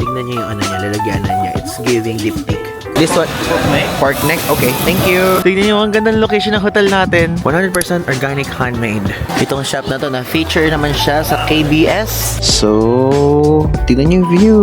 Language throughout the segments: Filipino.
Tignan niyo yung ano niya, lalagyanan niya. It's giving diptyque. This one, pork neck. Okay, thank you. Tignan niyo, ang ganda ng location ng hotel natin. 100% organic handmade. Itong shop na to, na-feature naman siya sa KBS. So, tignan niyo yung view.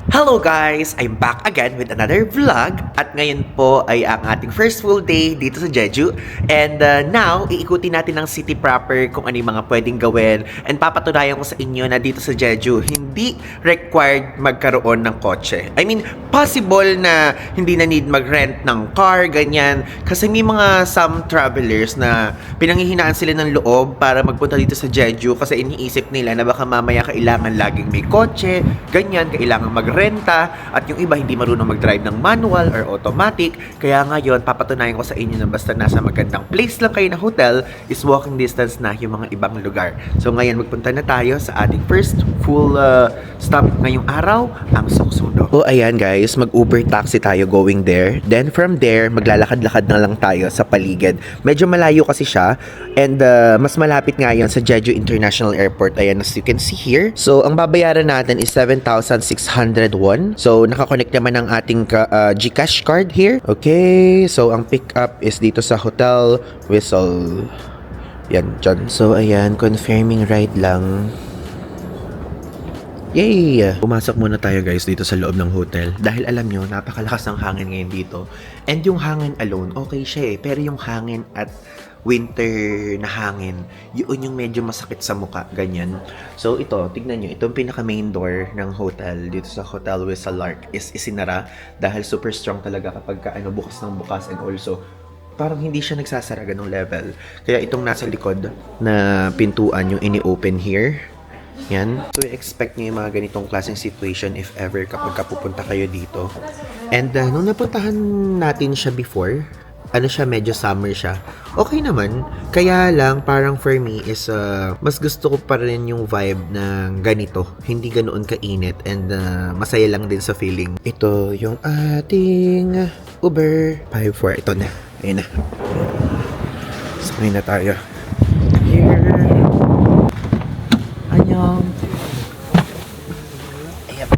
Hello guys! I'm back again with another vlog. At ngayon po ay ang ating first full day dito sa Jeju. And now, iikutin natin ang city proper kung ano yung mga pwedeng gawin. And papatunayan ko sa inyo na dito sa Jeju, hindi required magkaroon ng kotse. I mean, possible na hindi na need mag-rent ng car, ganyan. Kasi may mga some travelers na pinanghihinaan sila ng loob para magpunta dito sa Jeju kasi iniisip nila na baka mamaya kailangan laging may kotse, ganyan, kailangan mag-renta, at yung iba hindi marunong mag-drive ng manual or automatic. Kaya ngayon, papatunayan ko sa inyo na basta nasa magandang place lang kayo na hotel, is walking distance na yung mga ibang lugar. So ngayon, magpunta na tayo sa ating first full stop ngayong araw, ang Seoksundo. So ayan guys, mag-Uber taxi tayo going there. Then from there, maglalakad-lakad na lang tayo sa paligid. Medyo malayo kasi siya, and mas malapit nga yun sa Jeju International Airport. Ayan, as you can see here. So ang babayaran natin is 7,600 won. So nakakonect naman ang ating GCash card here. Okay, so ang pick up is dito sa Hotel Whistle. Yan, dyan. So ayan, confirming ride lang. Yay! Pumasok muna tayo guys dito sa loob ng hotel. Dahil alam nyo, napakalakas ng hangin ngayon dito. And yung hangin alone, okay siya eh. Pero yung hangin at winter na hangin, yun yung medyo masakit sa muka, ganyan. So ito, tignan nyo, itong pinaka main door ng hotel dito sa Hotel Whistle Lark is isinara dahil super strong talaga kapag bukas ng bukas, and also parang hindi siya nagsasara ganong level. Kaya itong nasa likod na pintuan yung ini-open here. Yan. So, expect nyo yung mga ganitong klaseng situation if ever kapag pupunta kayo dito. And nung napuntahan natin siya before, medyo summer siya. Okay naman. Kaya lang, parang for me is, mas gusto ko pa rin yung vibe ng ganito. Hindi ganoon kainit, and masaya lang din sa feeling. Ito yung ating Uber 54. Ito na. Ayun na. Sakay na tayo. Here. Annyeong. Ayap.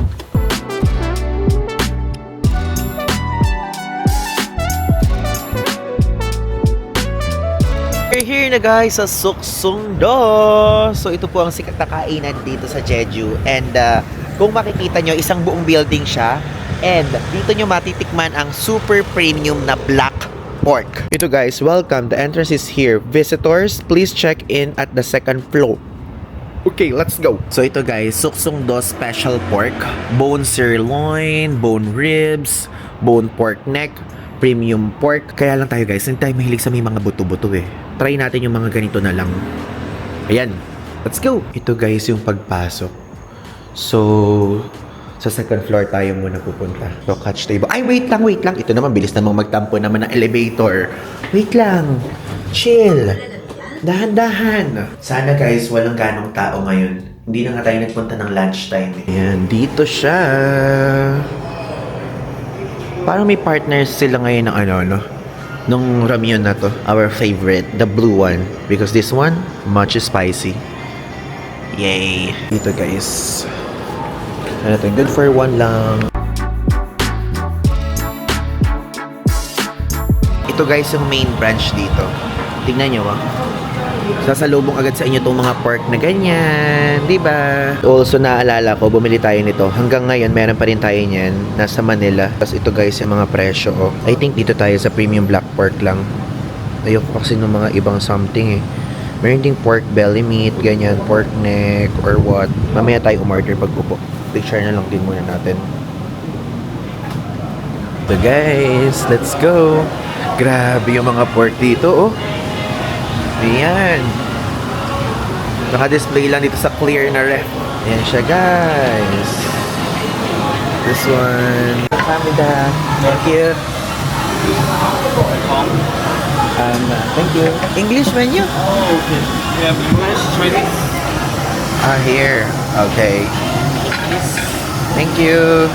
We're here na guys sa Seoksundo. So ito po ang sikat na kainan dito sa Jeju. And kung makikita nyo, isang buong building siya. And dito nyo matitikman ang super premium na black pork. Ito guys, welcome. The entrance is here. Visitors, please check in at the second floor. Okay, let's go. So ito guys, Seoksundo special pork, bone sirloin, bone ribs, bone pork neck, premium pork. Kaya lang tayo guys, hindi tayo mahilig sa may mga buto-buto eh. Try natin yung mga ganito na lang. Ayan, let's go. Ito guys yung pagpasok. So, sa second floor tayo muna pupunta. So, catch table. Ay, wait lang. Ito naman, bilis namang magtampo naman ng elevator. Wait lang. Chill. Dahan-dahan. Sana guys, walang ganong tao ngayon. Hindi na nga tayo nagpunta ng lunchtime eh. Ayan, dito siya. Parang may partners sila ngayon ng nung ramyun na to. Our favorite, the blue one. Because this one, much spicy. Yay! Dito guys. Ano ito? Good for one lang. Ito guys yung main branch dito. Tignan nyo sasalubong agad sa inyo itong mga pork na ganyan, diba? Also, naalala ko, bumili tayo nito. Hanggang ngayon, meron pa rin tayo niyan. Nasa Manila. Tapos ito guys, yung mga presyo. Oh. I think dito tayo sa premium black pork lang. Ayoko kasi ng mga ibang something eh. Meron ding pork belly meat, ganyan, pork neck, or what. Mamaya tayo umorder pag upo. Picture na lang din muna natin. So guys, let's go. Grabe yung mga pork dito, oh. Ayan. Naka-display lang dito sa clear na ref. Ayan siya, guys. This one. Kamida. Thank you. Thank you. English menu? Oh, okay. You have English, Chinese? Here. Okay. Thank you.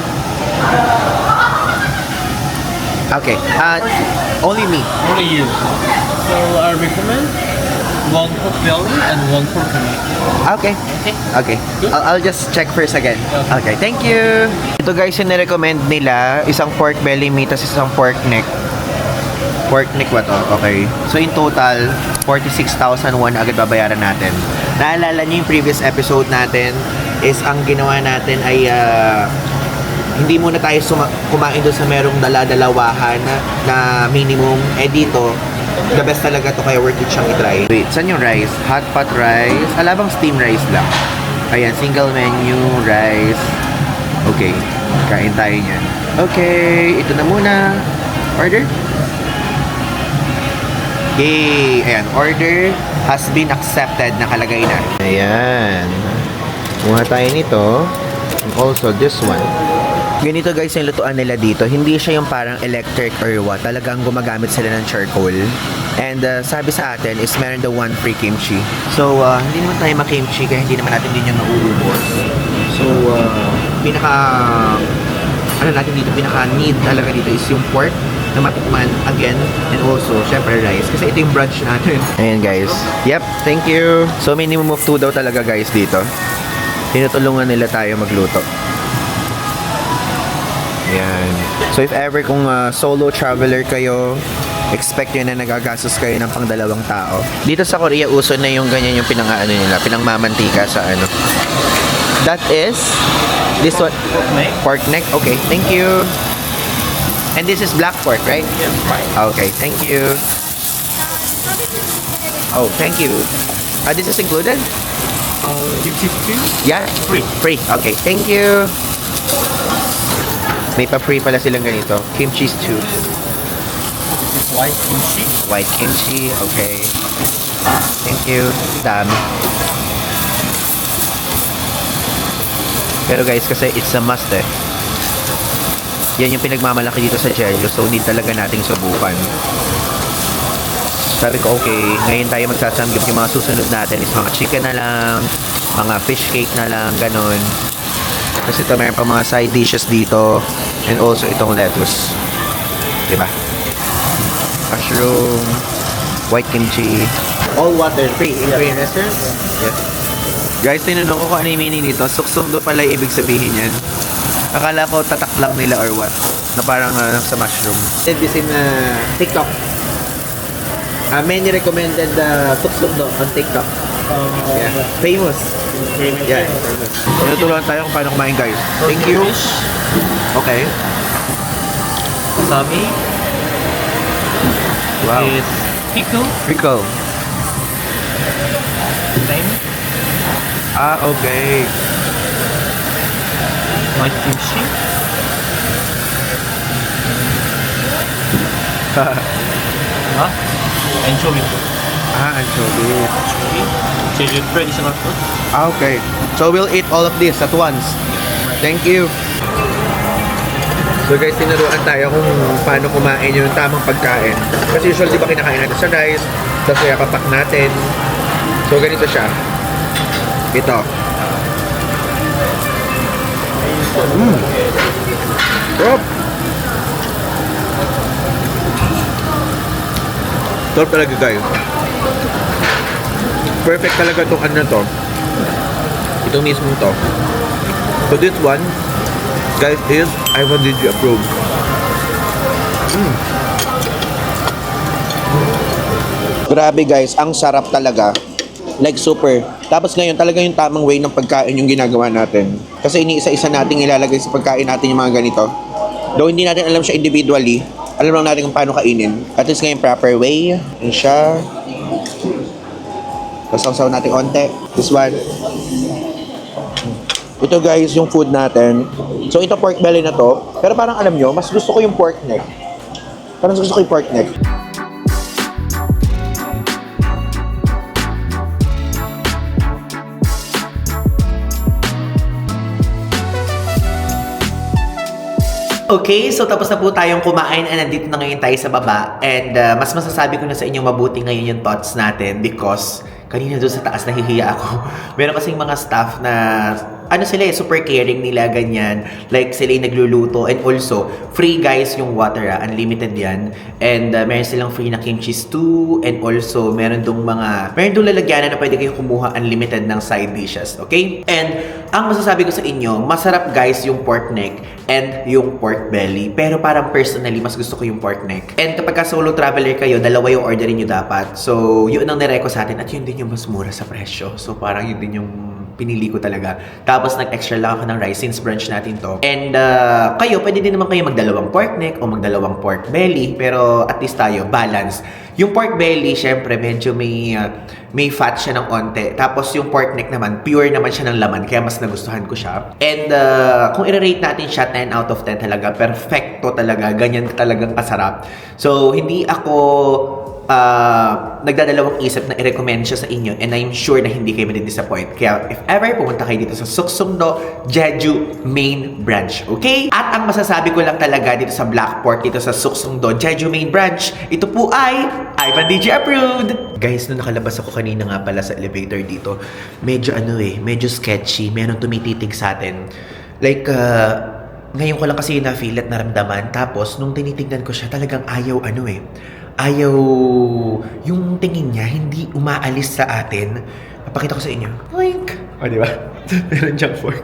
Okay. Only me. Only you. So I recommend One pork belly and one pork meat. Okay. Okay. Okay. I'll just check first again. Okay, thank you. Ito guys, yung nirecommend nila, isang pork belly meat, tas isang pork neck. Pork neck ba to? Okay. So in total, 46,001 agad babayaran natin. Naalala niyo yung previous episode natin is ang ginawa natin ay hindi muna tayo kumain doon sa merong dala-dalawahan na minimum. Eh dito, the best talaga to kaya worth it siyang itry. Wait, saan yung rice? Hot pot rice. Alabang steam rice lang. Ayan, single menu, rice. Okay, kain tayo niyan. Okay, ito na muna. Order. Yay! Ayan, order has been accepted. Nakalagay na. Ayan. Kumuha tayo nito. And also this one. Ganito guys yung lutuan nila dito. Hindi siya yung parang electric or what. Talagang gumagamit sila ng charcoal. And sabi sa atin is meron daw one free kimchi. So, hindi naman tayo makimchi kaya hindi naman natin din yung nauubos. So, pinaka-need talaga dito is yung pork na matikman again and also syempre rice kasi ito yung brunch natin. Ayan guys. Yep, thank you. So, minimum of 2 daw talaga guys dito. Tinutulungan nila tayo magluto. Ayan. So if ever kung solo traveler kayo, expect nyo na nagagastos kayo ng pang 2 tao. Dito sa Korea, uso na yung ganyan yung pinangmamantika sa ano. That is, this one, Pork neck. pork neck. Okay, thank you. And this is black pork, right? Yes, right. Okay, thank you. Oh, thank you. This is included? Kimchi stew. Yeah? Free. Free. Okay, thank you. May pa-free pala silang ganito. Kimchi stew. This is white kimchi. White kimchi. Okay. Thank you. Dami. Pero guys, kasi it's a must eh. Yan yung pinagmamalaki dito sa Jeju. So, need talaga nating subukan. Sabi ko, okay, ngayon tayo magsasamgyup. Yung mga susunod natin is mga chicken na lang, mga fish cake na lang, ganun. Kasi ito, mayroon pa mga side dishes dito. And also, itong lettuce. Diba? Mushroom, white kimchi. All water free in Korean restaurants? Yes. Guys, tinanong ko kung ano yung meaning nito. Suksumdo pala yung ibig sabihin yan. Akala ko tatak lang nila or what. Na parang sa mushroom. This in TikTok. Many recommended suksumdo on TikTok. Yeah. Famous. Yeah. Tinutulungan tayo kung paano kumain guys. Thank you. Fish. Okay. Wasabi. Wow. With pickle. Pickle. Lime. Okay. White kimchi. Huh? Anchovy. Anchovy. Jeju traditional food. Okay. So we'll eat all of this at once. Thank you. So guys, tinuruan tayo kung paano kumain yung tamang pagkain. Kasi usually, di ba kinakain natin sa rice, tapos kaya papak natin. So ganito siya. Ito. Sarap! Sarap talaga guys. Perfect talaga itong ano to. Itong mismo to. So this one, guys, is Ivan did you approve? Grabe guys, ang sarap talaga. Like super. Tapos ngayon talaga yung tamang way ng pagkain yung ginagawa natin. Kasi iniisa-isa nating ilalagay sa pagkain natin yung mga ganito. Though hindi natin alam siya individually, alam lang natin kung paano kainin. At least ngayon proper way. Yan siya. Pasaw-saw natin onte. This one. Ito guys, yung food natin. So ito pork belly na to. Pero parang alam nyo, mas gusto ko yung pork neck. Parang gusto ko yung pork neck. Okay, so tapos na po tayong kumain and nandito na ngayon tayo sa baba. And mas masasabi ko na sa inyo mabuti ngayon yung thoughts natin because kanina doon sa taas nahihiya ako. Meron kasing mga staff na ano sila super caring nila, ganyan. Like, sila yung nagluluto. And also, free guys yung water, unlimited yan. And meron silang free na kimchi stew. And also, meron dong lalagyanan na pwede kayong kumuha unlimited ng side dishes, okay? And, ang masasabi ko sa inyo, masarap guys yung pork neck and yung pork belly. Pero parang personally, mas gusto ko yung pork neck. And kapag ka solo traveler kayo, dalawa yung orderin nyo dapat. So, yun ang nireko sa atin. At yun din yung mas mura sa presyo. So, parang yun din yung pinili ko talaga. Tapos nag-extra lang ako ng rice since brunch natin to. And kayo, pwede din naman kayo magdalawang pork neck o magdalawang pork belly. Pero at least tayo, balance. Yung pork belly, syempre, medyo may fat siya ng onte. Tapos yung pork neck naman, pure naman siya ng laman. Kaya mas nagustuhan ko siya. And kung i-rate natin siya 10 out of 10 talaga, perfecto talaga. Ganyan talagang kasarap. So, hindi ako nagdadalawang isip na i-recommend siya sa inyo, and I'm sure na hindi kayo madidisappoint. Kaya if ever pumunta kayo dito sa Suksungdo Jeju Main Branch, okay? At ang masasabi ko lang talaga dito sa Blackport, dito sa Suksungdo Jeju Main Branch, ito po ay Ivan DJ approved! Guys, nung nakalabas ako kanina nga pala sa elevator dito, medyo medyo sketchy, meron tumititig sa atin. Like, ngayon ko lang kasi na-feel at naramdaman. Tapos, nung tinitignan ko siya, talagang ayaw yung tingin niya, hindi umaalis sa atin. Papakita ko sa inyo. Oink! O, di ba? Meron siyang fork.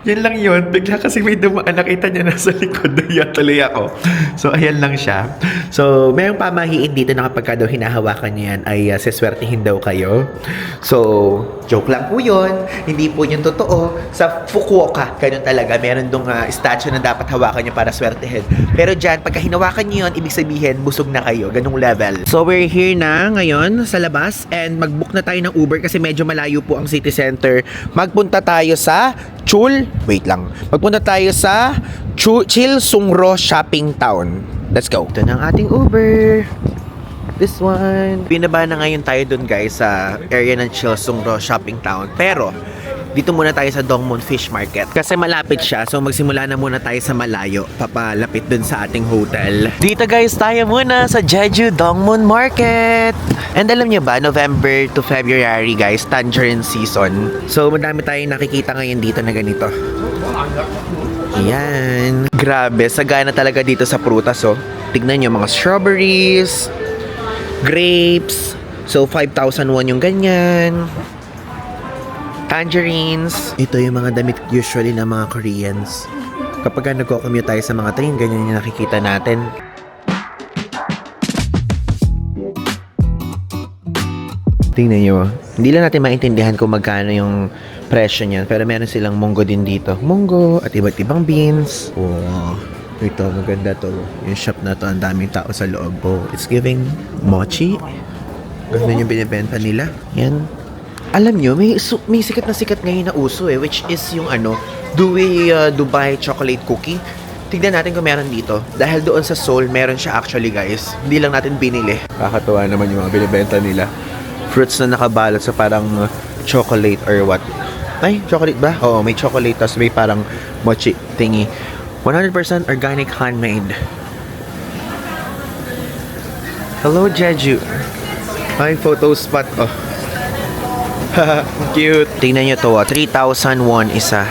Yan lang yun. Bigla kasi may dumaan. Nakita niya nasa likod. Daya tuloy ako. So, ayan lang siya. So, mayroong pamahiin dito na kapag daw hinahawakan niya yan ay siswertihin daw kayo. So, joke lang po yun. Hindi po yun totoo. Sa Fukuoka, ganun talaga. Meron dong statue na dapat hawakan niyo para swertihin. Pero dyan, pagka hinawakan niyo yun, ibig sabihin, busog na kayo. Ganung level. So, we're here na ngayon sa labas and mag-book na tayo ng Uber kasi medyo malayo po ang city center. Magpunta tayo sa Magpunta tayo sa Chilsungro Shopping Town. Let's go. Ito na ang ating Uber. This one. Binaba na ngayon tayo dun guys sa area ng Chilsungro Shopping Town. Pero, dito muna tayo sa Dongmun Fish Market. Kasi malapit siya, so magsimula na muna tayo sa malayo. Papalapit dun sa ating hotel. Dito guys, tayo muna sa Jeju Dongmun Market. And alam nyo ba, November to February guys, tangerine season. So madami tayong nakikita ngayon dito na ganito. Ayan. Grabe, sagana talaga dito sa prutas oh. Tignan nyo mga strawberries, grapes. So 5,000 won yung ganyan. Tangerines. Ito yung mga damit usually ng mga Koreans. Kapag nagko-commute tayo sa mga train, ganyan yung nakikita natin. Tingnan nyo. Hindi lang natin maintindihan kung magkano yung presyo niyan. Pero meron silang munggo din dito. Munggo at iba't ibang beans. Oh, ito, maganda to. Yung shop na to, ang daming tao sa loob. Oh, it's giving mochi. Ganun yung binibenta nila. Yan. Alam nyo, may sikat na sikat ngayon na uso which is yung Dubai chocolate cookie. Tignan natin kung meron dito. Dahil doon sa Seoul, meron siya actually guys. Hindi lang natin binili. Kakatuwa naman yung mga binibenta nila. Fruits na nakabalot sa parang chocolate or what. Ay, chocolate ba? Oo, may chocolate tapos may parang mochi thingy. 100% organic handmade. Hello, Jeju. Ay, photo spot. Oh. Cute. Tingnan nyo to, 3,000 won isa.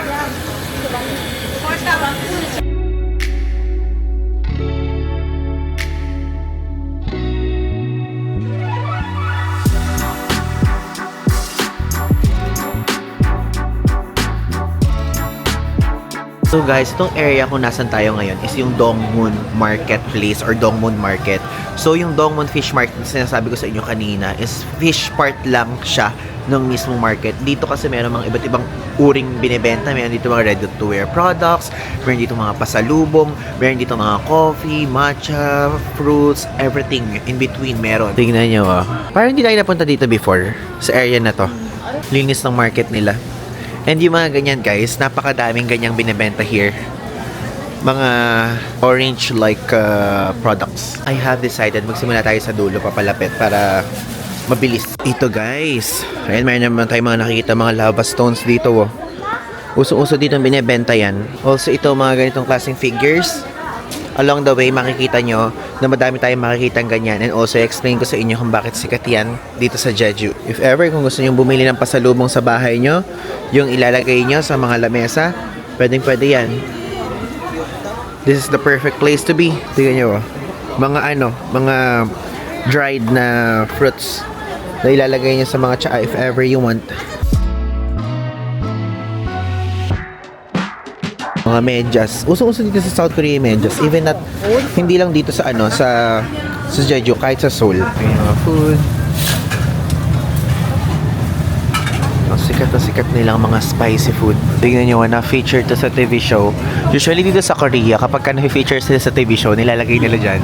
So guys, itong area kung nasan tayo ngayon is yung Dongmun Marketplace or Dongmun Market. So yung Dongmun Fish Market na sinasabi ko sa inyo kanina is fish part lang siya ng mismong market. Dito kasi meron mga iba't ibang uring binibenta. Meron dito mga ready-to-wear products, meron dito mga pasalubong, meron dito mga coffee, matcha, fruits, everything in between meron. Tingnan nyo Parang hindi tayo napunta dito before sa area na to. Linis ng market nila. And yung mga ganyan guys, napakadaming ganyang binibenta here. Mga orange-like products. I have decided magsimula tayo sa dulo papalapit para mabilis. Ito guys. Ayan, mayroon naman tayo mga nakikita mga lava stones dito Uso-uso dito ang binibenta yan. Also ito mga ganitong klaseng figures. along the way, makikita nyo na madami tayong makikitang ganyan. And also, explain ko sa inyo kung bakit sikat yan dito sa Jeju. If ever, kung gusto nyo bumili ng pasalubong sa bahay nyo, yung ilalagay nyo sa mga lamesa, pwede yan. This is the perfect place to be. Tingnan nyo, mga dried na fruits na ilalagay nyo sa mga tsaa if ever you want. Mga medyas. Usong-uso dito sa South Korea yung medyas. Even not, hindi lang dito sa sa Jeju, kahit sa Seoul. Yung mga food. Ang sikat na sikat nilang mga spicy food. Tingnan nyo, na-feature to sa TV show. Usually dito sa Korea, kapag na-feature sila sa TV show, nilalagay nila dyan.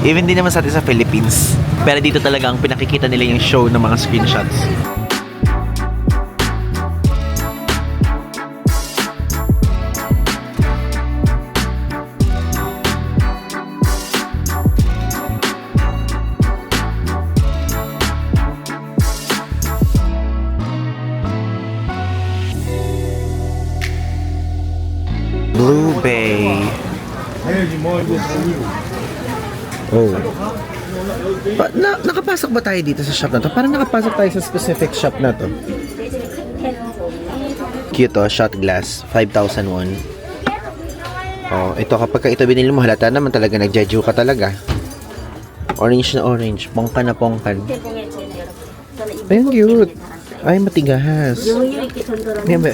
Even din naman sa atin sa Philippines. Pero dito talaga ang pinakikita nila yung show ng mga screenshots. Blue Bay. Oh. Nakapasok ba tayo dito sa shop na to? Parang nakapasok tayo sa specific shop na to. Cute oh, shot glass. 5,000 won. Oh, ito kapag ito binili mo, halata naman talaga nag-jeju ka talaga. Orange na orange. Pongkan na pongkan. Ay, cute. Ay, matigahas. Yan ba?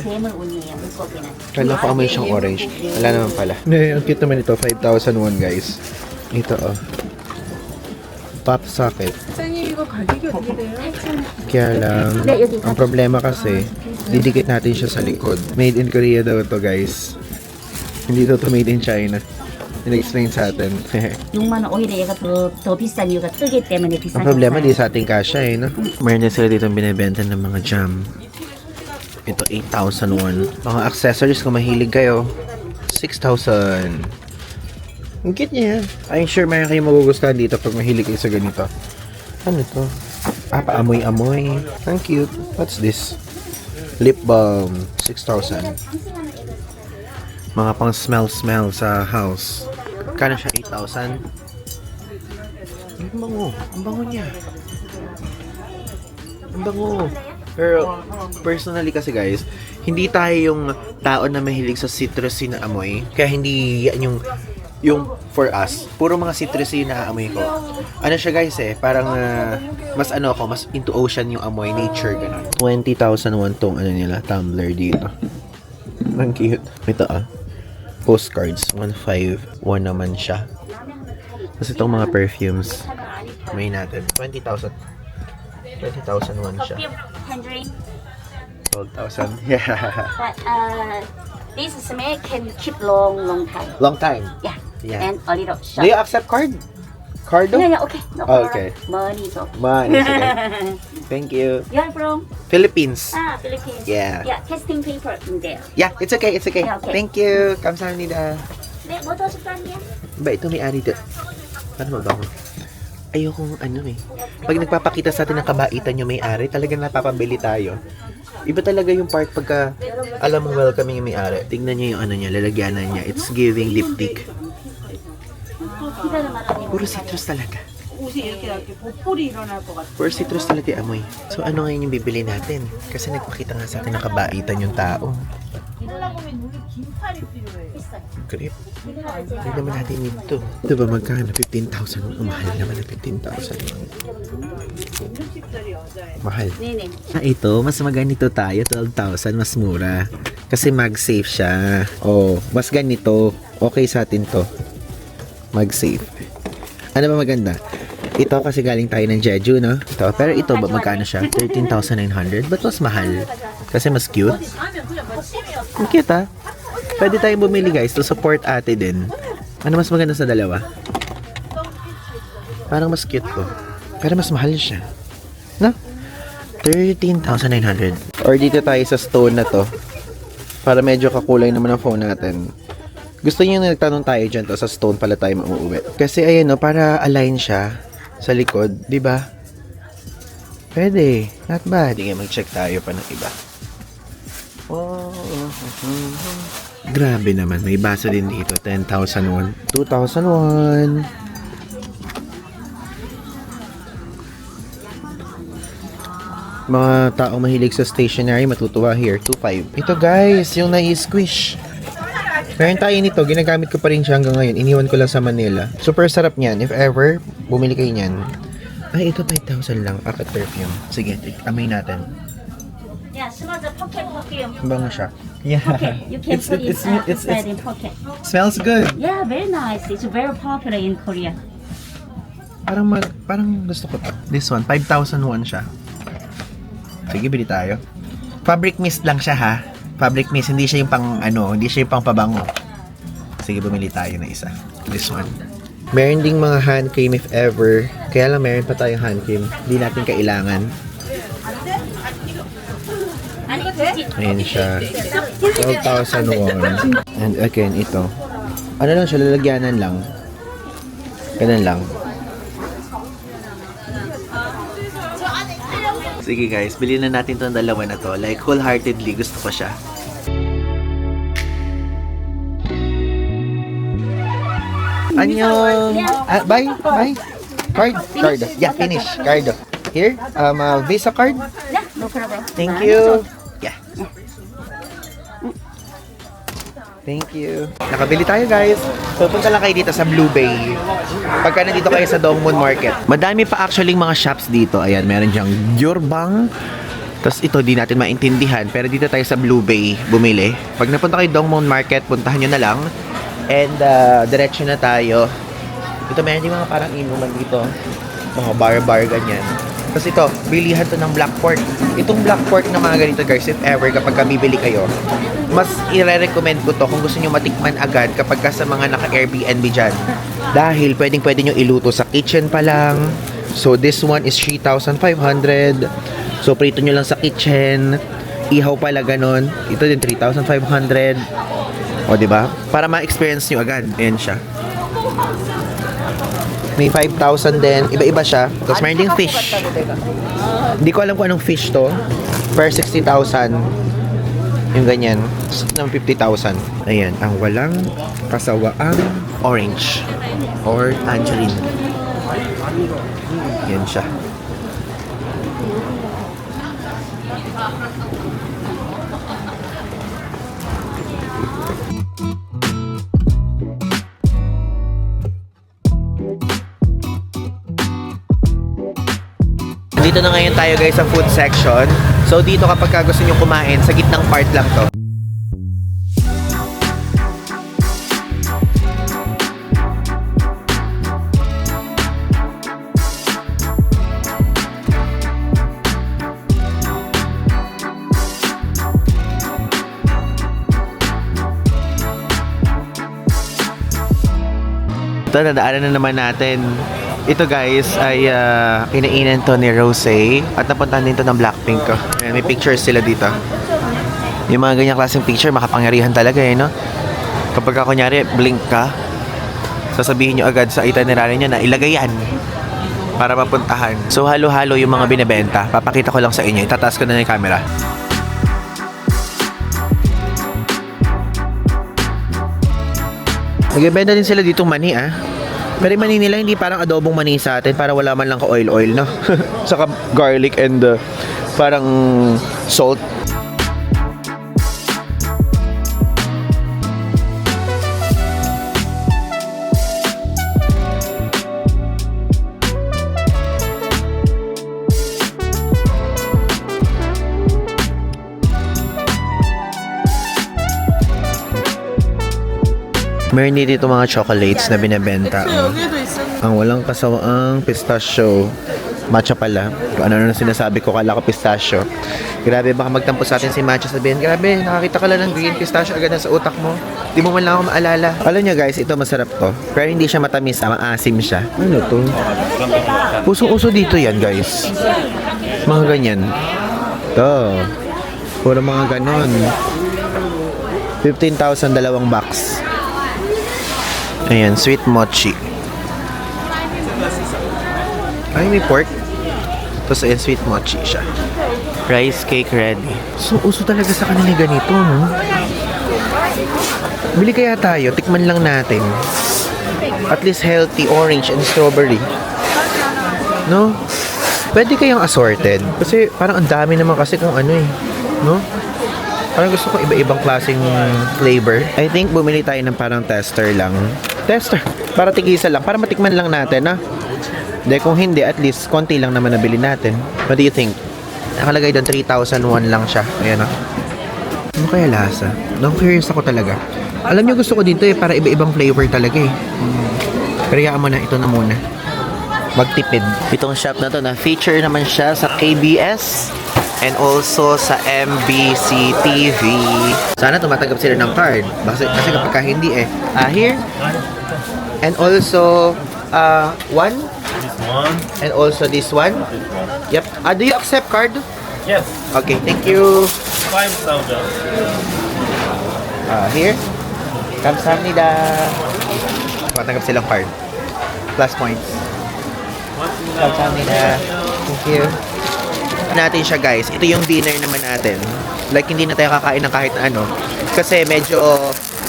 Kala ko amoy siyang orange. Wala naman pala. Ang cute naman ito. 5,000 won, guys. Ito, oh. Pop socket. Kaya lang, ang problema kasi, didikit natin siya sa likod. Made in Korea daw to, guys. Hindi to made in China. In-explain sa atin. 용만은 오히려 얘가 더 비싼 이유가 뜨기 때문에 비싼 Ang problema, di sa ating kasya eh, no? Meron din sila dito binibenta ng mga jam. Ito, 8,000 won. Mga accessories kung mahilig kayo, 6,000. Ang cute niya. I'm sure mayroon kayong magugustuhan dito pag mahilig kayo sa ganito. Ano to? Paamoy-amoy. Ang cute. What's this? Lip balm. 6,000. Mga pang smell sa house. Kano siya? 8,000? Ang bango. Ang bango niya. Ang bango. Pero, personally kasi guys, hindi tayo yung tao na mahilig sa citrusy na amoy. Kaya hindi yan yung for us. Puro mga citrusy na amoy ko. Ano siya guys parang mas mas into ocean yung amoy, nature, ganun. 20,000 won tong nila, tumbler dito. Ang cute. Ito postcards, 151 naman siya. Tapos itong mga perfumes, may natin, 20,000 won siya. 12,000. Yeah. But this smell can keep long time. Long time. Yeah. Yeah. And a little Do short. you accept card? Cardo? Yeah, okay. No Oh, problem. okay. Money is okay. Man, okay. Thank you. You're from Philippines. Philippines. Yeah. Yeah, testing paper in there. Yeah, it's okay, it's okay. Yeah, okay. Thank you. Kamsahamnida. 네, 뭐 더 줄까 niya? Ba, ito may ari dito. Ano ba ba? Ayokong pag nagpapakita sa atin ng kabaitan yung may-ari, talagang napapabili tayo. Iba talaga yung part pagka alam mo welcoming yung may-ari. Tingnan niyo yung niya, lalagyanan niya. It's giving lipstick. Puro citrus talaga. Puro citrus talaga yung amoy. So ano ngayon yung bibili natin? Kasi nagpakita nga sa atin ng kabaitan yung tao. Grip. Hindi naman natin ito. Ito ba magkano? 15,000. Mahal naman na 15,000. Mahal. 네네. Ito, mas maganito tayo. 12,000, mas mura. Kasi mag-safe siya. Oh, mas ganito. Okay sa atin to. Mag-safe. Ano ba maganda? Ito kasi galing tayo ng Jeju, no? Ito. Pero ito ba magkano siya? 13,900. But mas mahal. Kasi mas cute. Ang cute, Pwede tayong bumili, guys, to support ate din. Ano mas maganda sa dalawa? Parang mas cute ko. Pero mas mahal siya. No? 13,900. Or dito tayo sa stone na to. Para medyo kakulay naman ang phone natin. Gusto niyo na nagtanong tayo dyan to sa stone pala tayo mauuwi. Kasi ayan para align siya sa likod. Diba? Pwede. Not bad. Sige, mag-check tayo pa ng iba. Oh. Grabe naman, may baso din dito. 10,000 won. 2,000 won. Mga taong mahilig sa stationery, matutuwa here. 2,500. Ito guys, yung nai-squish. Meron tayo nito, ginagamit ko pa rin siya hanggang ngayon. Iniwan ko lang sa Manila. Super sarap niyan. If ever, bumili kayo niyan. Ay, ito 5,000 lang. Akat perfume. Sige, amay natin. Yeah, smell the pocket perfume. Bango siya. Yeah. Okay, you can put it inside in pocket. Smells good. Yeah, very nice. It's very popular in Korea. Parang gusto ko to. This one, 5,000 won siya. Sige, bili tayo. Fabric mist lang siya ha. Fabric mist, hindi siya yung hindi siya yung pang pabango. Sige, bumili tayo na isa. This one. Meron ding mga hand cream if ever. Kaya lang meron pa tayong hand cream. Hindi natin kailangan. Ayan siya. 12,000 won. And again, ito. Ano lang siya, lalagyanan lang. Ganun lang. Sige guys, bilhin na natin tong dalawa na to. Like, wholeheartedly, gusto ko siya. Annyeong! Bye! Bye! Card. Yeah, finish. Card. Here, Visa card. Yeah, no problem. Thank you. Yeah. Thank you. Nakabili tayo guys. So punta lang kayo dito sa Blue Bay. Pagka nandito kayo sa Dongmun Market. Madami pa actually mga shops dito. Ayan, meron diyang Gyorbang. Tapos ito di natin maintindihan. Pero dito tayo sa Blue Bay bumili. Pag napunta kayo Dongmun Market, puntahan nyo na lang. And diretso na tayo. Ito meron din mga parang inuman dito. Mga bar-bar ganyan. Tapos ito, bilihan to ng black pork. Itong black pork na mga ganito guys, if ever kapag bibili kayo, mas i-recommend ko to kung gusto nyo matikman agad kapag sa mga naka-Airbnb dyan. Dahil pwede nyo iluto sa kitchen pa lang. So this one is 3,500. So prito nyo lang sa kitchen. Ihaw pala ganon. Ito din 3,500. O diba? Para ma-experience nyo agad. Ayan siya. May 5,000 din. Iba-iba siya. Tapos meron ding fish. Hindi ko alam kung anong fish to. Per 60,000. Yung ganyan. Ng 50,000. Ayan. Ang walang kasawaang orange. Or tangerine. Yan siya. Dito na ngayon tayo guys sa food section. So dito kapag gusto nyo kumain, sa gitnang part lang to. Ito, nadaanan na naman natin. Ito guys ay kinainan to ni Rosé at napuntahan din to ng Blackpink ko. Ayan, may pictures sila dito. Yung mga ganyang klaseng picture, makapangyarihan talaga eh, no? Kapag kunyari, blink ka, sasabihin nyo agad sa itinerary nyo na ilagay yan para mapuntahan. So halo-halo yung mga binibenta. Papakita ko lang sa inyo. Itataas ko na yung camera. Nagbebenta din sila dito mani Pero yung mani nila hindi parang adobong mani sa atin para wala man lang ka oil no. Saka garlic and parang salt. Meron dito mga chocolates na binebenta. Ang walang kasawaang pistachio. Matcha pala. Kung ano na sinasabi ko, kala ko pistachio. Grabe, baka magtampo sa atin si Matcha, sabihin, grabe, nakakita ka lang ng green pistachio agad na sa utak mo. Di mo man lang ako maalala. Alam nyo guys, ito masarap to. Pero hindi siya matamis, maasim siya. Ano to? Usong-uso dito yan guys. Mga ganyan. To. Puro mga ganon. 15,000 dalawang box. Ayan, sweet mochi. Ay, may pork. Tapos ayan, sweet mochi siya. Rice cake ready. So, uso talaga sa kanila ganito, no? Bili kaya tayo, tikman lang natin. At least healthy, orange and strawberry. No? Pwede kayang assorted. Kasi parang ang dami naman kasi kung ano eh. No? Parang gusto ko iba-ibang klaseng flavor. I think bumili tayo ng parang tester lang. Tester. Para tigisa lang. Para matikman lang natin, ha? Hindi, kung hindi, at least konti lang naman nabili natin. What do you think? Nakalagay doon 3,001 lang siya. Ayan, ha? Ano kaya lasa? No, curious ako talaga. Alam niyo, gusto ko dito eh, para iba-ibang flavor talaga eh. Pero hayaan mo na, ito na muna. Magtipid. Itong shop na to na feature naman siya sa KBS and also sa MBC TV. Sana tumatanggap sila ng card. Kasi kapag hindi eh. Here. And also, one. This one. And also this one. This one. Yep. Do you accept card? Yes. Okay, thank you. 5,000. Here. Kamsahamnida. Tumatanggap silang card. Plus points. Kamsahamnida. Thank you. Natin siya guys. Ito yung dinner naman natin. Like hindi na tayo kakain ng kahit ano. Kasi medyo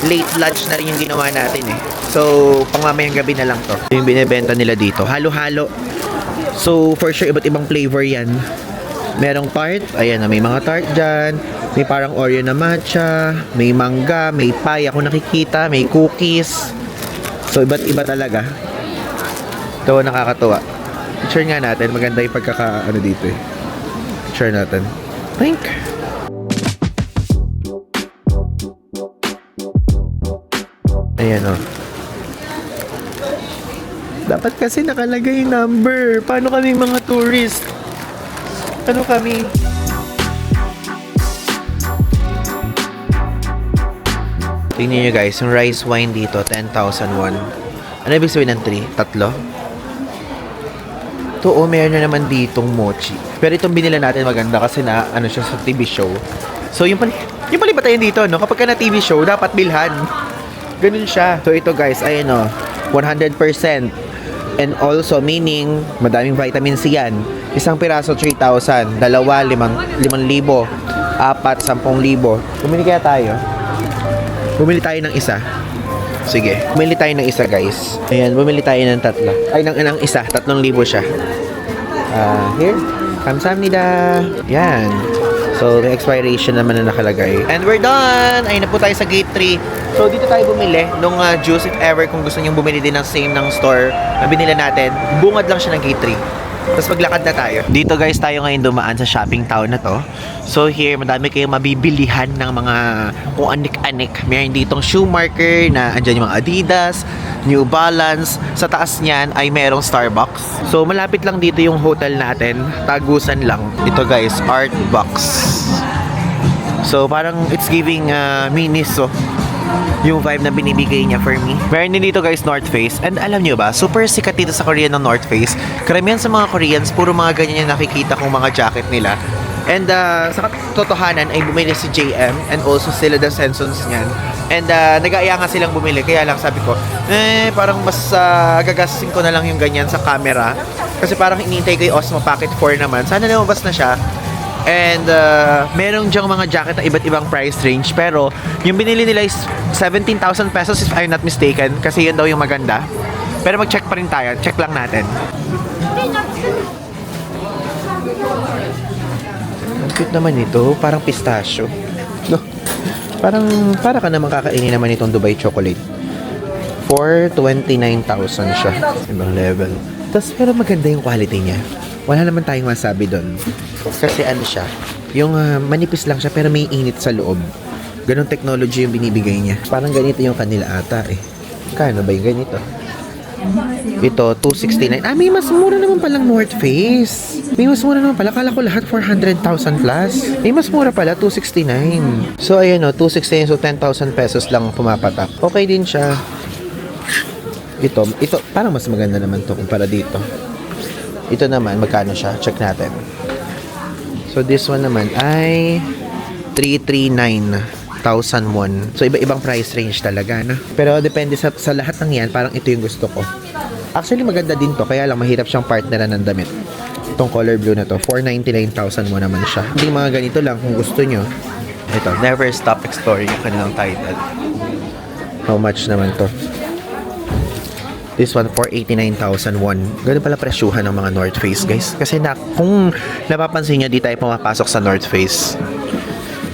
late lunch na rin yung ginawa natin eh. So, pangmamayang gabi na lang to. Ito yung binibenta nila dito. Halo-halo. So, for sure, iba't ibang flavor yan. Merong tart. Ayan na, may mga tart dyan. May parang Oreo na matcha. May mangga. May pie ako nakikita. May cookies. So, iba't iba talaga. Ito, nakakatuwa. Picture nga natin. Maganda yung pagkaka-ano dito eh. Picture natin. Think. Ayan o. Dapat kasi nakalagay yung number. Paano kami mga tourist? Ano kami? Tingnan nyo guys, yung rice wine dito, 10,001. Ano ibig sabihin ng 3? Tatlo? Ito, meron na naman ditong mochi. Pero itong binila natin maganda kasi na, ano siya sa TV show. So, yung palibatayan dito, no? Kapag ka na TV show, dapat bilhan. Ganun siya. So, ito guys, ayan o, 100%. And also, meaning, madaming vitamin C yan. Isang piraso, 3,000. Dalawa, 5,000. Apat, 10,000. Bumili kaya tayo? Bumili tayo ng isa. Sige. Bumili tayo ng isa, guys. Ayan, bumili tayo ng tatlo. Ay, ng isa. 3,000 siya. Here. Kamsahamnida. Yan. So, may expiration naman na nakalagay. And we're done! Ayun na po tayo sa gate 3. So, dito tayo bumili nung juice if ever kung gusto niyong bumili din ng same ng store na binila natin. Bungad lang siya ng gate 3. Tapos maglakad na tayo. Dito guys, tayo ngayon dumaan sa shopping town na to. So here, madami kayong mabibilihan ng mga kung anik-anik. Meron ditong shoe marker na andyan yung mga Adidas, New Balance. Sa taas niyan ay merong Starbucks. So malapit lang dito yung hotel natin. Tagusan lang. Ito guys, Art Box. So parang it's giving Miniso yung vibe na binibigay niya for me. Meron din dito guys North Face. And alam niyo ba, super sikat dito sa Korea ng North Face. Karamihan sa mga Koreans, puro mga ganyan yung nakikita kong mga jacket nila. And sa katotohanan ay bumili si JM and also sila the Sensons niyan. And nag-aaya nga silang bumili. Kaya lang sabi ko, parang mas gagastin ko na lang yung ganyan sa camera. Kasi parang iniintay ko yung Osmo Pocket 4 naman. Sana lumabas na siya. And merong dyang mga jacket na iba't ibang price range. Pero yung binili nila is 17,000 pesos if I'm not mistaken. Kasi yun daw yung maganda. Pero mag-check pa rin tayo. Check lang natin. Ang cute naman ito. Parang pistachio. No? Para ka naman kakainin naman itong Dubai chocolate. For 29,000 siya. Ibang level. Tapos pero maganda yung quality niya. Wala naman tayong masabi doon. Kasi ano siya, yung manipis lang siya pero may init sa loob. Ganong technology yung binibigay niya. Parang ganito yung kanila ata eh. Kano ba yung ganito? Ito, 269. May mas mura naman palang North Face. May mas mura naman pala. Kala ko lahat 400,000 plus. May mas mura pala, 269. So, ayan o, 269. So, 10,000 pesos lang pumapatak. Okay din siya. Ito, parang mas maganda naman to kumpara dito. Ito naman, magkano siya? Check natin. So, this one naman ay 339,001. So, iba-ibang price range talaga, no? Pero, depende sa lahat ng yan, parang ito yung gusto ko. Actually, maganda din to. Kaya lang, mahirap siyang partneran ng damit. Itong color blue na to, 499,000 mo naman siya. Hindi mga ganito lang kung gusto nyo. Ito, Never Stop Exploring yung kanilang title. How much naman to? This one, 489,000 won. Ganun pala presyuhan ng mga North Face, guys. Kasi kung napapansin nyo, di tayo pumapasok sa North Face.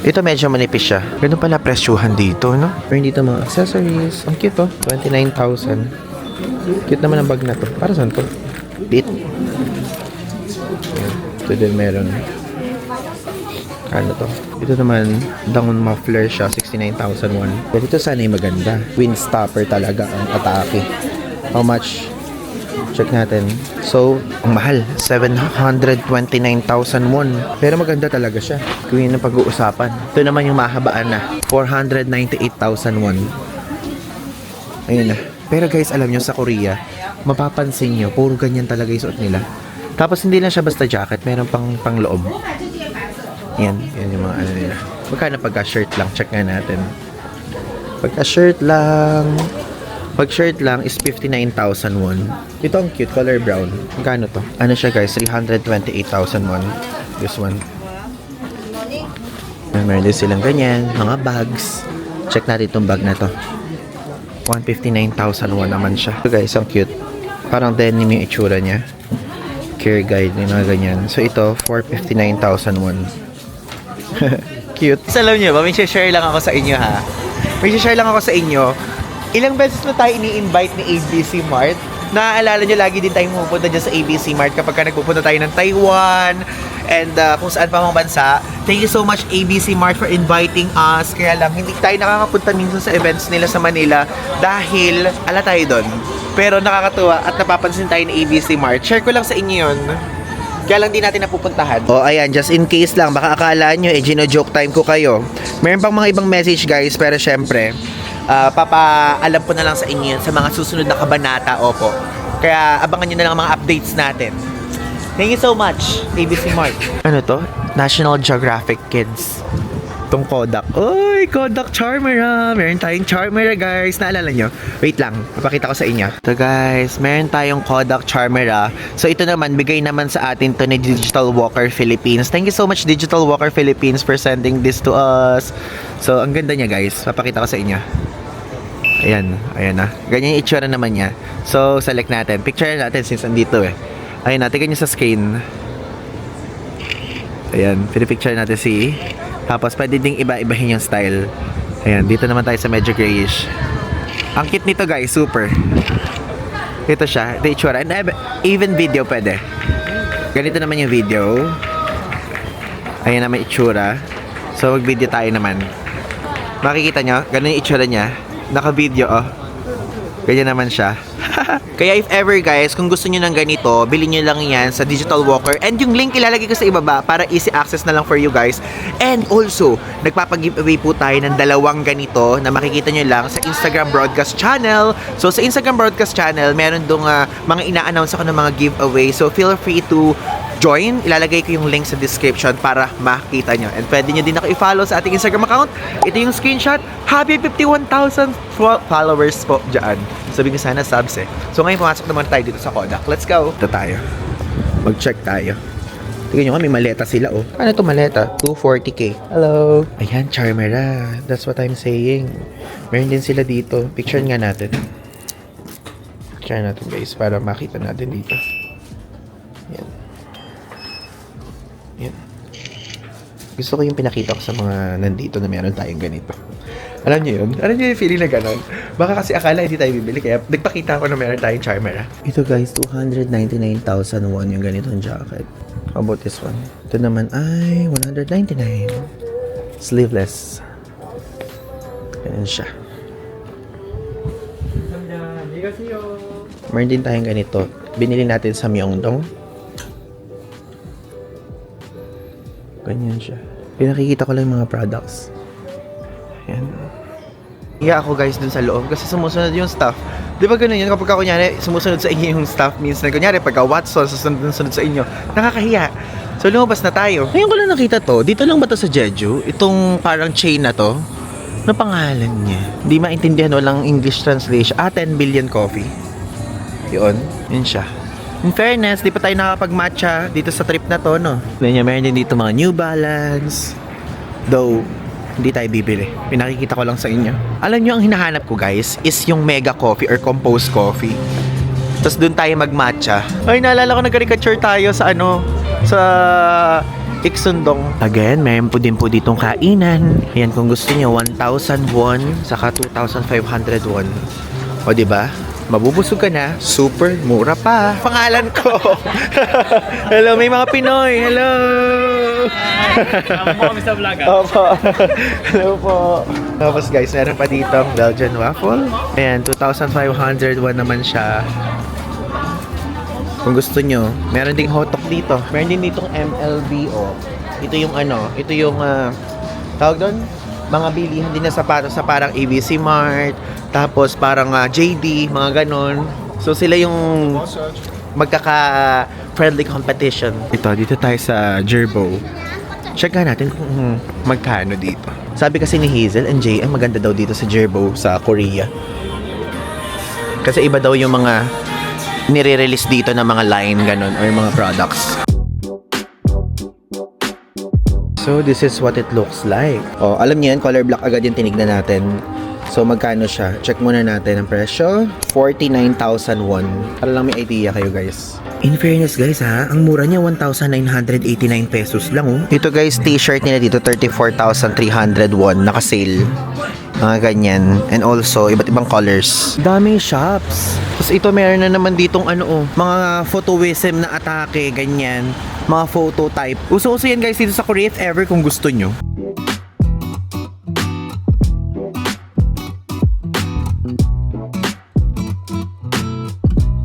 Ito medyo manipis siya. Ganun pala presyuhan dito, no? Pero dito mga accessories. Ang cute, oh. 29,000. Cute naman ang bag na to. Para saan to? Bit. Ito din meron. Ano to? Ito naman, down muffler siya, 69,000 won. Pero ito sana yung maganda. Windstopper talaga ang atake. How much? Check natin. So, ang mahal. 729,000 won. Pero maganda talaga siya. Kung yun ang pag-uusapan. Ito naman yung mahabaan na. 498,000 won. Ayun na. Pero guys, alam nyo sa Korea, mapapansin nyo, puro ganyan talaga yung suot nila. Tapos hindi lang siya basta jacket, meron pang loob. Yan. Yan yung mga ano nila. Magkano pagka-shirt lang? Check nga natin. Pagka-shirt lang... Pag shirt lang is 59,000 won. Ito ang cute, color brown. Magkano to? Ano siya guys? 328,000 won. This one. Meron din silang ganyan. Mga bags. Check natin itong bag na to. 159,000 won naman siya. So guys, ang cute. Parang denim yung itsura niya. Care guide, yung mga ganyan. So ito, 459,000 won. Cute. Alam niyo ba, may share lang ako sa inyo ha. May share lang ako sa inyo. Ilang beses na tayo ini-invite ni ABC Mart. Naaalala nyo, lagi din tayong pupunta dyan sa ABC Mart kapag ka nagpupunta tayo ng Taiwan and kung saan pa mga bansa. Thank you so much ABC Mart for inviting us. Kaya lang, hindi tayo nakakapunta minsan sa events nila sa Manila dahil ala tayo doon. Pero nakakatuwa at napapansin tayo ni ABC Mart. Share ko lang sa inyo yun. Kaya lang di natin napupuntahan. Oh, ayan, just in case lang, baka akala nyo, gino-joke time ko kayo. Meron pang mga ibang message guys, pero syempre, papaalam ko na lang sa inyo sa mga susunod na kabanata, opo. Kaya abangan nyo na lang ang mga updates natin. Thank you so much, ABC Mart. Ano to? National Geographic Kids. Itong Kodak. Uy, Kodak Charmera. Meron tayong Charmera, guys. Naalala nyo? Wait lang, papakita ko sa inyo. So guys, meron tayong Kodak Charmera. So ito naman, bigay naman sa atin to ni Digital Walker Philippines. Thank you so much, Digital Walker Philippines, for sending this to us. So ang ganda niya, guys. Papakita ko sa inyo. Ayan, ayan na. Ganyan yung itsura naman niya. So, select natin. Picture natin since andito eh. Ayan na, tignan nyo sa screen. Ayan, pinipicture natin si. Tapos, pwede ding iba-ibahin yung style. Ayan, dito naman tayo sa medyo grayish. Ang cute nito guys, super. Ito siya, ito yung itsura. And even video pwede. Ganito naman yung video. Ayan naman yung itsura. So, mag-video tayo naman. Makikita nyo, ganun yung itsura niya. Naka-video, oh. Ganyan naman siya. Kaya if ever guys, kung gusto niyo ng ganito, bilhin niyo lang yan sa Digital Walker. And yung link ilalagay ko sa ibaba para easy access na lang for you guys. And also, nagpapag-giveaway po tayo ng 2 ganito na makikita niyo lang sa Instagram broadcast channel. So sa Instagram broadcast channel, meron dong mga ina-announce ako ng mga giveaway. So feel free to join. Ilalagay ko yung link sa description para makita nyo. And pwede nyo din ako i-follow sa ating Instagram account. Ito yung screenshot. Happy 51,000 followers po dyan. Sabi ko sana subs eh. So ngayon pumasok naman tayo dito sa Kodak. Let's go. Ito tayo. Mag-check tayo. Tingnan nyo nga, may maleta sila oh. Ano to maleta? 240k. Hello. Ayan, Charmera. That's what I'm saying. Meron din sila dito. Picture nga natin. Picture natin guys para makita natin dito. Yan. Yan. Gusto ko yung pinakita ko sa mga nandito na meron tayong ganito. Alam niyo yun? Alam niyo yung feeling na gano'n? Baka kasi akala hindi tayo bibili kaya nagpakita ko na meron tayong Charmera. Ito guys, 299,000 won yung ganitong jacket. How about this one? Ito naman ay 199. Sleeveless. Ganyan siya. Meron din tayong ganito. Binili natin sa Myeongdong. Ganyan siya. Pinakikita ko lang yung mga products. Ayan. Iya ako guys dun sa loob kasi sumusunod yung staff. Di ba ganun yun? Kapag kunyari sumusunod sa inyo yung staff, minsan kunyari pagka Watson susunod sa inyo, nakakahiya. So lumabas na tayo. Ngayon ko lang nakita to. Dito lang ba to sa Jeju? Itong parang chain na to. Ano pangalan niya? Hindi maintindihan, walang English translation. 10 billion coffee. Yun. Yun siya. In fairness, di pa tayo nakapag-matcha dito sa trip na to, no? Meron din dito mga New Balance. Though, hindi tayo bibili. Pinakikita ko lang sa inyo. Alam nyo, ang hinahanap ko guys is yung Mega Coffee or Composed Coffee. Tapos doon tayo mag-matcha. Ay, naalala ko nag-caricature tayo sa sa Iksundong. Again, meron po din po ditong kainan. Ayan, kung gusto nyo, 1,000 won, saka 2,500 won. O, diba? Mabubusog ka na, super mura pa. Pangalan ko. Hello, may mga Pinoy. Hello. Ako kami sa vlog. Opo. Hello po. Tapos guys, meron pa dito Belgian waffle. Ayan, 2,500 won naman siya. Kung gusto nyo, meron ding hotok dito. Meron din ditong MLBO. Ito yung ito yung tawag doon? Mga bilihan din na sapatos sa parang ABC Mart, tapos parang JD, mga ganon. So sila yung magkaka-friendly competition. Dito tayo sa Jerbo. Check natin kung magkano dito. Sabi kasi ni Hazel and JM, maganda daw dito sa Jerbo sa Korea. Kasi iba daw yung mga nire-release dito ng mga line ganon or mga products. So this is what it looks like. Oh, alam niyo yan, color black agad yung tinignan natin. So magkano siya? Check muna natin ang presyo. 49,000 won. Para lang may idea kayo guys. In fairness guys ha, ang mura niya 1,989 pesos lang oh. Ito guys, t-shirt nila dito 34,300 won, naka-sale. Mga ganyan. And also, iba't ibang colors. Daming shops. Tapos ito meron na naman ditong mga photoism na atake, ganyan. Mga photo type. Uso-uso yan guys dito sa Korea if ever kung gusto nyo.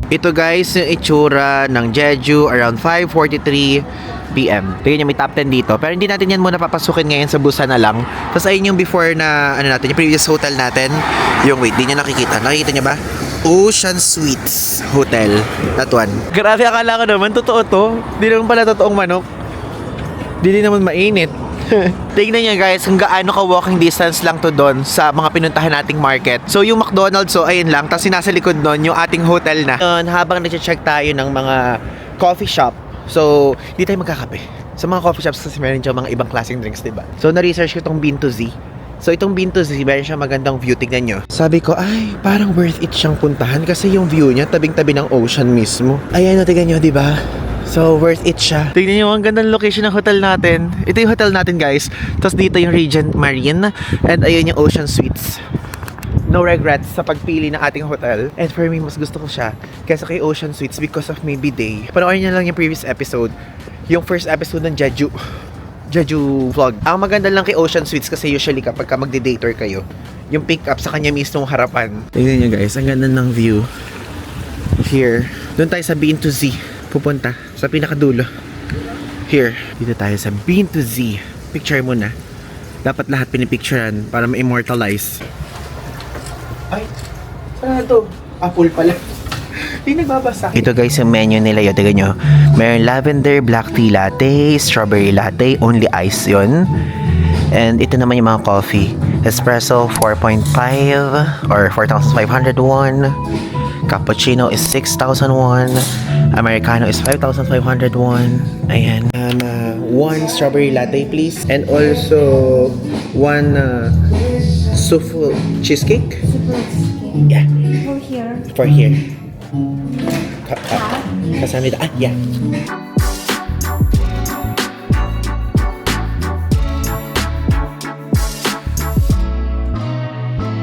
Ito guys, yung itsura ng Jeju around 5:43 PM. Tingnan nyo, may top 10 dito. Pero hindi natin yan muna papasukin ngayon sa Busan na lang. Tapos ayun yung before na, natin, yung previous hotel natin. Yung wait, di nyo nakikita. Nakikita nyo ba? Ocean Suites Hotel. That one. Grabe, akala ko naman, totoo to. Di naman pala totoong manok. Di naman mainit. Tingnan nyo guys kung gaano ka walking distance lang to doon sa mga pinuntahan nating market. So yung McDonald's, so ayun lang. Tapos nasa likod doon yung ating hotel na. Habang nag-check tayo ng mga coffee shop. So, di tayo magkakape. Sa mga coffee shops kasi meron siya mga ibang klaseng drinks, diba? So, na-research ko itong Bean to Z. So, itong Bean to Z, meron siya magandang view. Tignan nyo. Sabi ko, ay, parang worth it siyang puntahan kasi yung view niya, tabing-tabi ng ocean mismo. Ayan, tignan nyo, diba? So, worth it siya. Tignan nyo, ang gandang location ng hotel natin. Ito yung hotel natin, guys. Tapos dito yung Regent Marine. And ayun yung Ocean Suites. No regrets sa pagpili ng ating hotel. And for me, mas gusto ko siya kaysa kay Ocean Suites because of maybe day. Panoorin nyo lang yung previous episode. Yung first episode ng Jeju vlog. Ang maganda lang kay Ocean Suites kasi usually kapag ka magde-dater kayo, yung pick up sa kanya mismong harapan. Tingnan nyo guys, ang ganda ng view. Here. Doon tayo sa Bean to Z. Pupunta sa pinakadulo. Here. Dito tayo sa Bean to Z. Picture mo na. Dapat lahat pinipicturean para ma-immortalize. Ay, ano to? Apple pala. Hindi nagbabasa. Ito guys, yung menu nila yun. Tignan nyo. Mayroon lavender, black tea latte, strawberry latte, only ice yun. And ito naman yung mga coffee. Espresso, 4.5 or 4,500 won. Cappuccino is 6,000 won. Americano is 5,500 won. Ayan. One strawberry latte please. And also, one souffle cheesecake. Yeah. For here. Kasama ito. Yeah.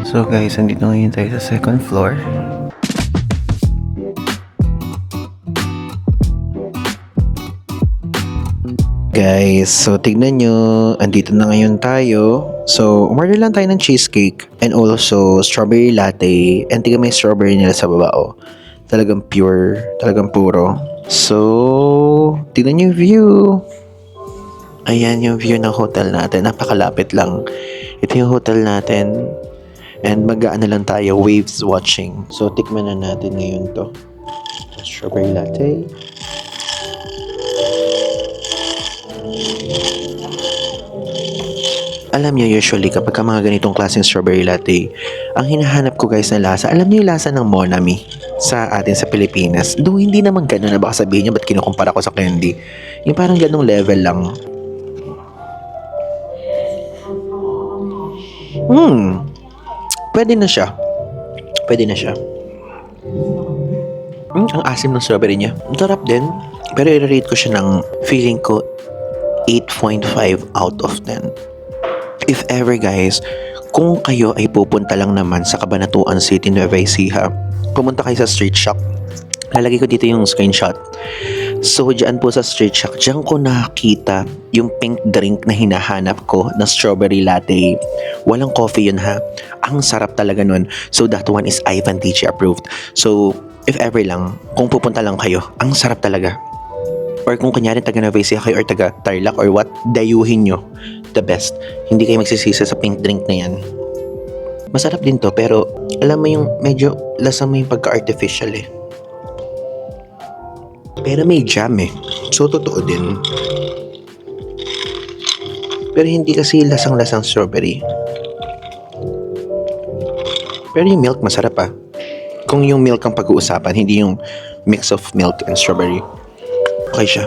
So guys, andito ngayon tayo sa second floor. Guys, so tignan nyo, andito na ngayon tayo. So, umorder lang tayo ng cheesecake and also strawberry latte. And tignan mo yung strawberry nila sa baba, oh. Talagang pure, talagang puro. So, tignan nyo yung view. Ayan yung view ng hotel natin. Napakalapit lang. Ito yung hotel natin. And mag-ano lang tayo, waves watching. So, tikman na natin ngayon to. Strawberry latte. Alam niyo, usually kapag ka mga ganitong klaseng strawberry latte, ang hinahanap ko guys na lasa, alam niyo yung lasa ng Monami sa atin sa Pilipinas. Though hindi naman ganun na baka sabihin niyo ba't kinukumpara ko sa candy. Yung parang ganung level lang. Pwede na siya. Pwede na siya. Ang asim ng strawberry niya. Ang sarap din. Pero i-rate ko siya ng feeling ko 8.5 out of 10. If ever guys, kung kayo ay pupunta lang naman sa Cabanatuan City, Nueva Ecija, pumunta kayo sa Street Shop. Lalagay ko dito yung screenshot. So, dyan po sa Street Shop, dyan ko nakita yung pink drink na hinahanap ko na strawberry latte. Walang coffee yun ha. Ang sarap talaga nun. So, that one is Ivan TG approved. So, if ever lang, kung pupunta lang kayo, ang sarap talaga. Or kung kunyari taga Nueva Ecija kayo or taga Tarlac or what, dayuhin nyo. The best. Hindi kayo magsisisa sa pink drink na yan. Masarap din to, pero alam mo yung medyo lasa mo yung pagka-artificial eh. Pero may jam eh. So, totoo din. Pero hindi kasi lasang-lasang strawberry. Pero yung milk masarap ah. Kung yung milk ang pag-uusapan, hindi yung mix of milk and strawberry. Okay siya.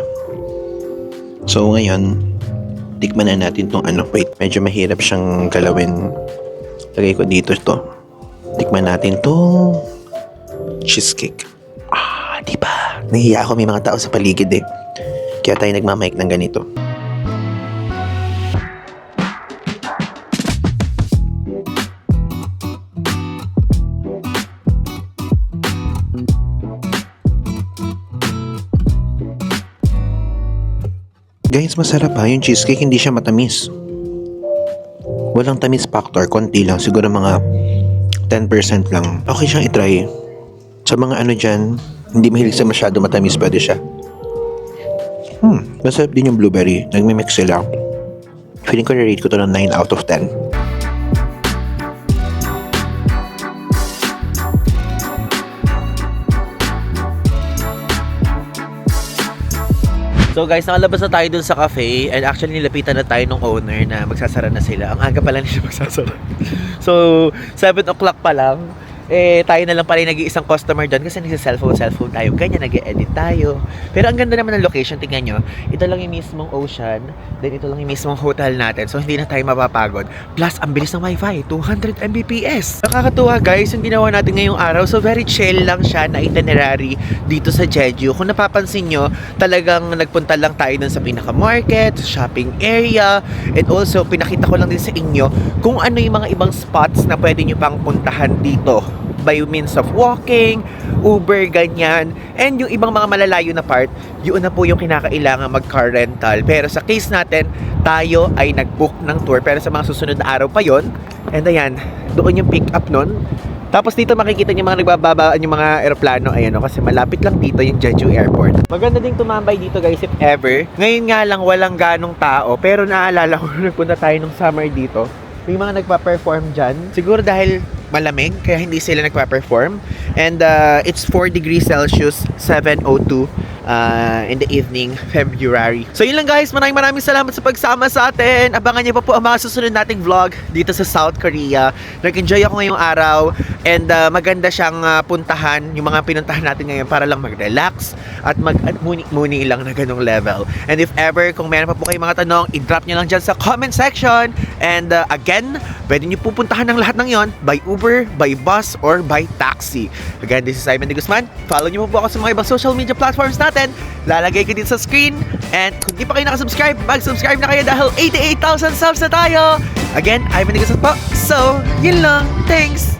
So, ngayon, tikman na natin tong ano. Wait, medyo mahirap siyang galawin. Lagay ko dito to. Tikman natin tong cheesecake. Diba? Nahiya ako, may mga tao sa paligid eh. Kaya tayo nagmamike ng ganito. Guys, masarap ha. Yung cheesecake hindi siya matamis. Walang tamis factor, konti lang. Siguro mga 10% lang. Okay siyang itry. Sa mga ano dyan, hindi mahilig sa masyado matamis, pwede siya. Masarap din yung blueberry. Nagmimix sila. Feeling ko na-rate ko to ng 9 out of 10. So guys, nakalabas na tayo dun sa cafe and actually nilapitan na tayo ng owner na magsasara na sila. Ang aga pala nila magsasara. So, 7 o'clock pa lang. Tayo na lang pala yung nag-iisang customer doon kasi nagsa-cellphone tayo. Ganyan, nag-edit tayo. Pero ang ganda naman ng location, tingnan nyo. Ito lang yung mismong ocean, then ito lang yung mismong hotel natin. So, hindi na tayo mapapagod. Plus, ang bilis ng wifi, 200 Mbps. Nakakatuwa guys, yung ginawa natin ngayong araw. So, very chill lang siya na itinerary dito sa Jeju. Kung napapansin nyo, talagang nagpunta lang tayo dun sa pinaka-market, shopping area, and also, pinakita ko lang din sa inyo kung ano yung mga ibang spots na pwede nyo pang puntahan dito by means of walking, Uber, ganyan. And yung ibang mga malalayo na part, yun na po yung kinakailangan mag-car rental. Pero sa case natin, tayo ay nag-book ng tour. Pero sa mga susunod na araw pa yon. And ayan, doon yung pick up nun. Tapos dito makikita niyo mga nagbababaan yung mga eroplano. Ayan o, kasi malapit lang dito yung Jeju Airport. Maganda ding tumambay dito guys if ever. Ngayon nga lang walang ganong tao. Pero naalala ko nagpunta tayo nung summer dito. May mga nagpa-perform dyan. Siguro dahil malamig, kaya hindi sila nagpa-perform. And it's 4 degrees Celsius, 7:02 in the evening, February. So yun lang guys, maraming salamat sa pagsama sa atin. Abangan niyo pa po ang mga susunod nating vlog dito sa South Korea. Nag-enjoy ako ngayong araw and maganda siyang puntahan, yung mga pinuntahan natin ngayon para lang mag-relax at mag-muni lang na ganong level. And if ever, kung meron pa po kayong mga tanong, i-drop nyo lang dyan sa comment section. And again, pwede nyo pupuntahan ng lahat ng yon by Uber, by bus, or by taxi. Again, this is Ivan de Guzman. Follow nyo po ako sa mga ibang social media platforms natin. Lalagay ko dito sa screen. And kung di pa kayo nakasubscribe, mag-subscribe na kayo dahil 88,000 subs na tayo. Again, Ivan de Guzman po. So, yun lang. Thanks!